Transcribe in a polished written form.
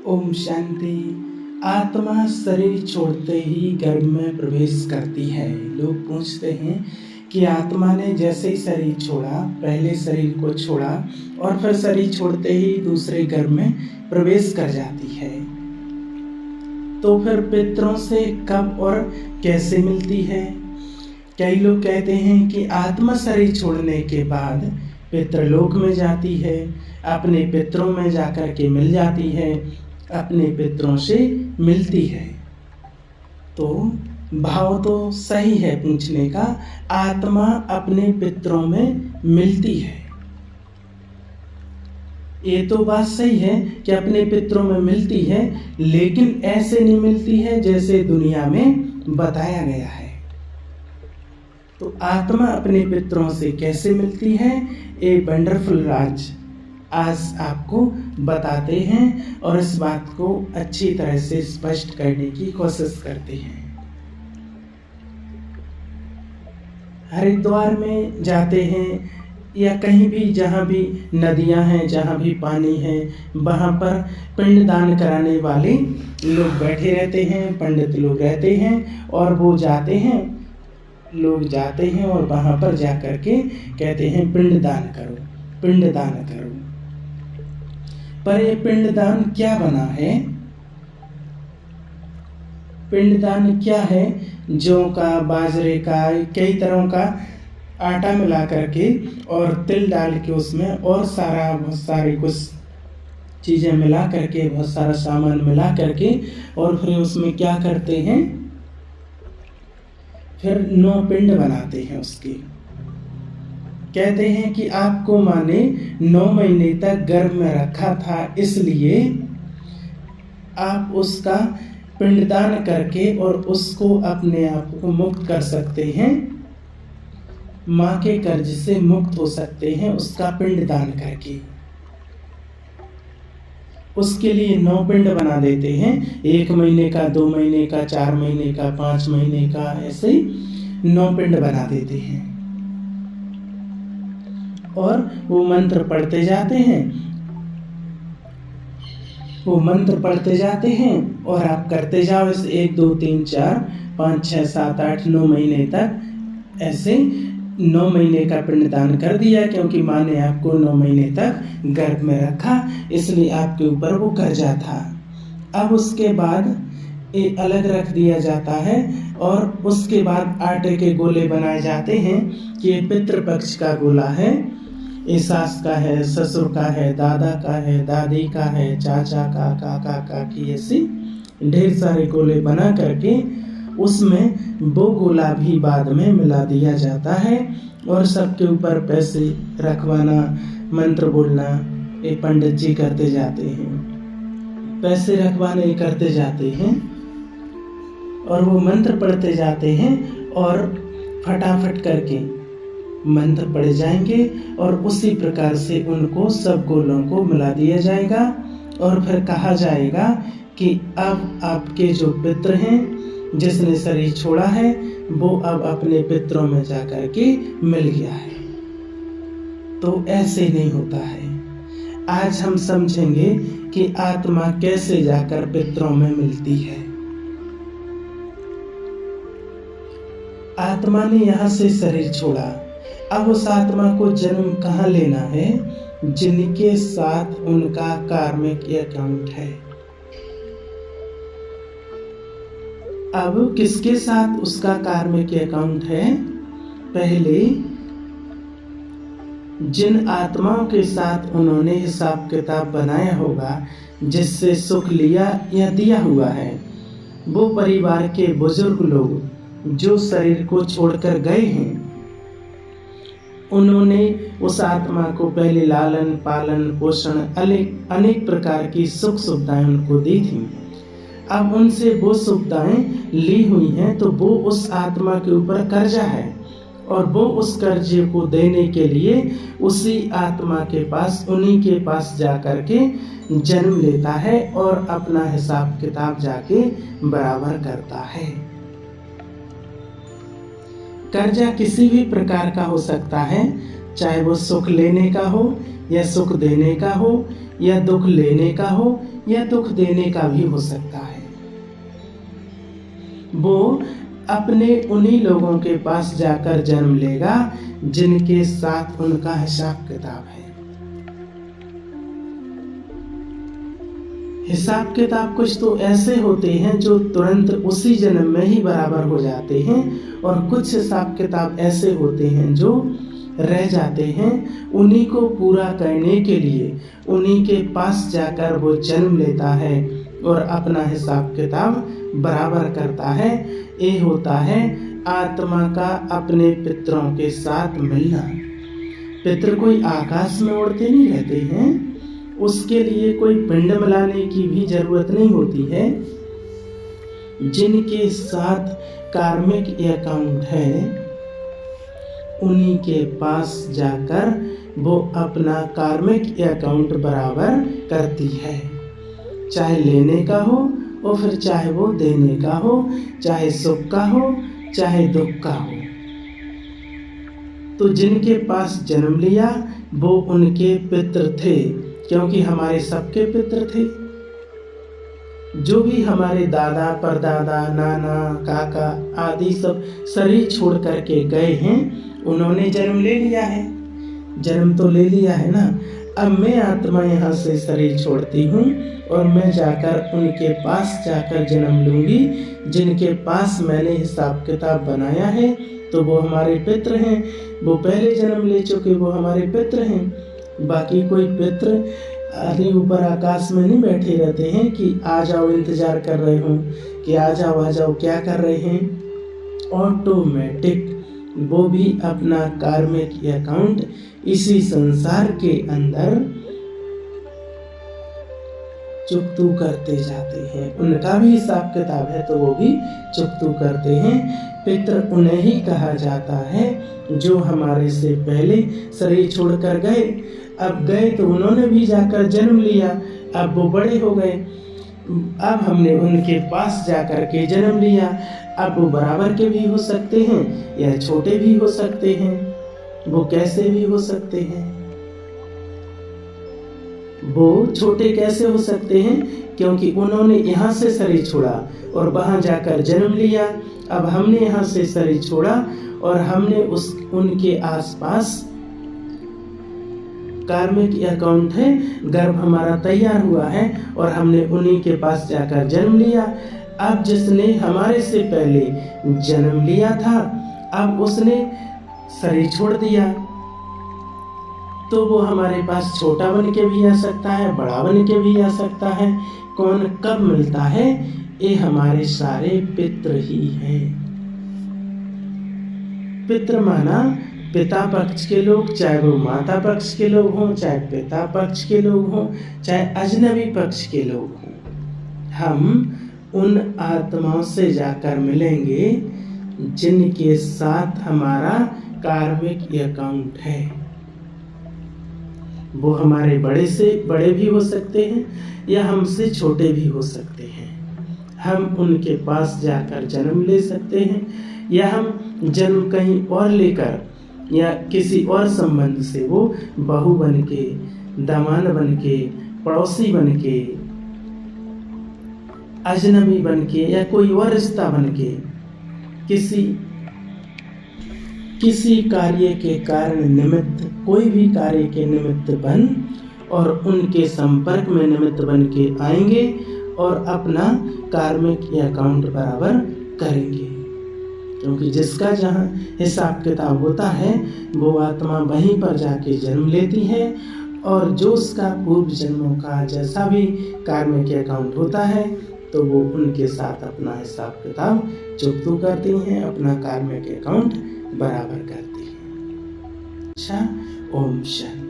ओम शांति। आत्मा शरीर छोड़ते ही गर्भ में प्रवेश करती है। लोग पूछते हैं कि आत्मा ने जैसे ही शरीर छोड़ा, पहले शरीर को छोड़ा और फिर शरीर छोड़ते ही दूसरे गर्भ में प्रवेश कर जाती है, तो फिर पितरों से कब और कैसे मिलती है? कई लोग कहते हैं कि आत्मा शरीर छोड़ने के बाद पितृलोक में जाती है, अपने पितरों में जाकर के मिल जाती है, अपने पितरों से मिलती है। तो भाव तो सही है पूछने का, आत्मा अपने पितरों में मिलती है। ये तो बात सही है कि अपने पितरों में मिलती है, लेकिन ऐसे नहीं मिलती है जैसे दुनिया में बताया गया है। तो आत्मा अपने पितरों से कैसे मिलती है, ए वंडरफुल राज आज आपको बताते हैं और इस बात को अच्छी तरह से स्पष्ट करने की कोशिश करते हैं। हरिद्वार में जाते हैं या कहीं भी जहाँ भी नदियाँ हैं, जहाँ भी पानी है, वहाँ पर पिंडदान कराने वाले लोग बैठे रहते हैं, पंडित लोग रहते हैं और वो जाते हैं, लोग जाते हैं और वहाँ पर जा कर के कहते हैं पिंडदान करो, पिंडदान करो। पर ये पिंडदान क्या बना है? पिंडदान क्या है? जौ का, बाजरे का, कई तरह का आटा मिला करके और तिल डाल के उसमें और बहुत सारी कुछ चीज़ें मिला करके, बहुत सारा सामान मिला करके और फिर उसमें क्या करते हैं, फिर 9 पिंड बनाते हैं उसके। कहते हैं कि आपको माँ ने 9 महीने तक गर्भ में रखा था, इसलिए आप उसका पिंडदान करके और उसको अपने आप को मुक्त कर सकते हैं, माँ के कर्ज से मुक्त हो सकते हैं उसका पिंडदान करके। उसके लिए 9 पिंड बना देते हैं, 1 महीने का, 2 महीने का, 4 महीने का, 5 महीने का, ऐसे 9 पिंड बना देते हैं और वो मंत्र पढ़ते जाते हैं, वो मंत्र पढ़ते जाते हैं और आप करते जाओ इस 1 2 3 4 5 6 7 8 9 महीने तक। ऐसे 9 महीने का पिंडदान कर दिया, क्योंकि माँ ने आपको 9 महीने तक गर्भ में रखा, इसलिए आपके ऊपर वो कर्जा था। अब उसके बाद ये अलग रख दिया जाता है और उसके बाद आटे के गोले बनाए जाते हैं कि ये पितृपक्ष का गोला है, ये सास का है, ससुर का है, दादा का है, दादी का है, चाचा का, काका का, की ऐसी ढेर सारे गोले बना करके उसमें वो गोला भी बाद में मिला दिया जाता है और सबके ऊपर पैसे रखवाना, मंत्र बोलना ये पंडित जी करते जाते हैं, पैसे रखवाने करते जाते हैं और वो मंत्र पढ़ते जाते हैं और फटाफट करके मंत्र पढ़े जाएंगे और उसी प्रकार से उनको सब गोलों को मिला दिया जाएगा और फिर कहा जाएगा कि अब आपके जो पितृ हैं, जिसने शरीर छोड़ा है, वो अब अपने पितरों में जाकर के मिल गया है। तो ऐसे नहीं होता है। आज हम समझेंगे कि आत्मा कैसे जाकर पितरों में मिलती है। आत्मा ने यहाँ से शरीर छोड़ा, अब उस आत्मा को जन्म कहाँ लेना है? जिनके साथ उनका कार्मिक अकाउंट है। अब किसके साथ उसका कार्मिक अकाउंट है? पहले जिन आत्माओं के साथ उन्होंने हिसाब किताब बनाया होगा, जिससे सुख लिया या दिया हुआ है, वो परिवार के बुजुर्ग लोग जो शरीर को छोड़कर गए हैं, उन्होंने उस आत्मा को पहले लालन पालन पोषण अनेक प्रकार की सुख सुविधाएं उनको दी थी। अब उनसे वो सुविधाएं ली हुई हैं, तो वो उस आत्मा के ऊपर कर्जा है और वो उस कर्जे को देने के लिए उसी आत्मा के पास, उन्हीं के पास जाकर के जन्म लेता है और अपना हिसाब किताब जाके बराबर करता है। कर्जा किसी भी प्रकार का हो सकता है, चाहे वो सुख लेने का हो या सुख देने का हो या दुख लेने का हो या दुख देने का भी हो सकता है। वो अपने उन्हीं लोगों के पास जाकर जन्म लेगा जिनके साथ उनका हिसाब किताब है। हिसाब किताब कुछ तो ऐसे होते हैं जो तुरंत उसी जन्म में ही बराबर हो जाते हैं, और कुछ हिसाब किताब ऐसे होते हैं जो रह जाते हैं। उन्हीं को पूरा करने के लिए उन्हीं के पास जाकर वो जन्म लेता है और अपना हिसाब किताब बराबर करता है। ये होता है आत्मा का अपने पितरों के साथ मिलना। पितर कोई आकाश में उड़ते नहीं रहते हैं, उसके लिए कोई पिंड मिलाने की भी जरूरत नहीं होती है। जिनके साथ कार्मिक अकाउंट है उन्हीं के पास जाकर वो अपना कार्मिक अकाउंट बराबर करती है, चाहे लेने का हो और फिर चाहे वो देने का हो, चाहे सुख का हो चाहे दुख का हो। तो जिनके पास जन्म लिया वो उनके पितृ थे, क्योंकि हमारे सबके पितृ थे। जो भी हमारे दादा परदादा नाना काका आदि सब शरीर छोड़ करके गए हैं, उन्होंने जन्म ले लिया है। जन्म तो ले लिया है ना। अब मैं आत्मा यहाँ से शरीर छोड़ती हूँ और मैं जाकर उनके पास जाकर जन्म लूँगी जिनके पास मैंने हिसाब किताब बनाया है। तो वो हमारे पितृ हैं, वो पहले जन्म ले चुके, वो हमारे पितृ हैं। बाकी कोई पितृ आदि ऊपर आकाश में नहीं बैठे रहते हैं कि आ जाओ, इंतजार कर रहे हो कि आ जाओ, क्या कर रहे हैं। ऑटोमेटिक वो भी अपना कार्मिक अकाउंट इसी संसार के अंदर चुकतू करते जाते हैं। उनका भी हिसाब किताब है तो वो भी चुकतू करते हैं। पितृ उन्हें ही कहा जाता है जो हमारे से पहले शरीर छोड़कर गए। अब गए तो उन्होंने भी जाकर जन्म लिया, अब वो बड़े हो गए, अब हमने उनके पास जाकर के जन्म लिया। अब वो बराबर के भी हो सकते हैं या छोटे भी हो सकते हैं। वो कैसे भी हो सकते हैं। वो छोटे कैसे हो सकते हैं, क्योंकि उन्होंने यहाँ से शरीर छोड़ा और वहां जाकर जन्म लिया। अब हमने यहाँ से शरीर छोड़ा और हमने उनके आसपास कार्मिक अकाउंट है, गर्भ हमारा तैयार हुआ है और हमने उन्हीं के पास जाकर जन्म लिया। अब जिसने हमारे से पहले जन्म लिया था, अब उसने शरीर छोड़ दिया, तो वो हमारे पास छोटा बन के भी आ सकता है, बड़ा बन के भी आ सकता है। कौन कब मिलता है, ये हमारे सारे पितृ ही हैं। पितृ माना पिता पक्ष के लोग, चाहे वो माता पक्ष के लोग हों, चाहे पिता पक्ष के लोग हों, चाहे अजनबी पक्ष के लोग हों। हम उन आत्माओं से जाकर मिलेंगे जिनके साथ हमारा कार्मिक अकाउंट है। वो हमारे बड़े से बड़े भी हो सकते हैं या हमसे छोटे भी हो सकते हैं। हम उनके पास जाकर जन्म ले सकते हैं या हम जन्म कहीं और लेकर या किसी और संबंध से वो बहू बन के, दामाद बन के, पड़ोसी बन के, अजनबी बन के या कोई और रिश्ता बन के किसी कार्य के कारण निमित्त, कोई भी कार्य के निमित्त बन और उनके संपर्क में निमित्त बन के आएंगे और अपना कार्मिक अकाउंट बराबर करेंगे। क्योंकि जिसका जहाँ हिसाब किताब होता है वो आत्मा वहीं पर जाके जन्म लेती है, और जो उसका पूर्व जन्मों का जैसा भी कार्मिक अकाउंट होता है तो वो उनके साथ अपना हिसाब किताब चुकतू करती हैं, अपना कार्मिक अकाउंट बराबर करती हैं। अच्छा, ओम शांति।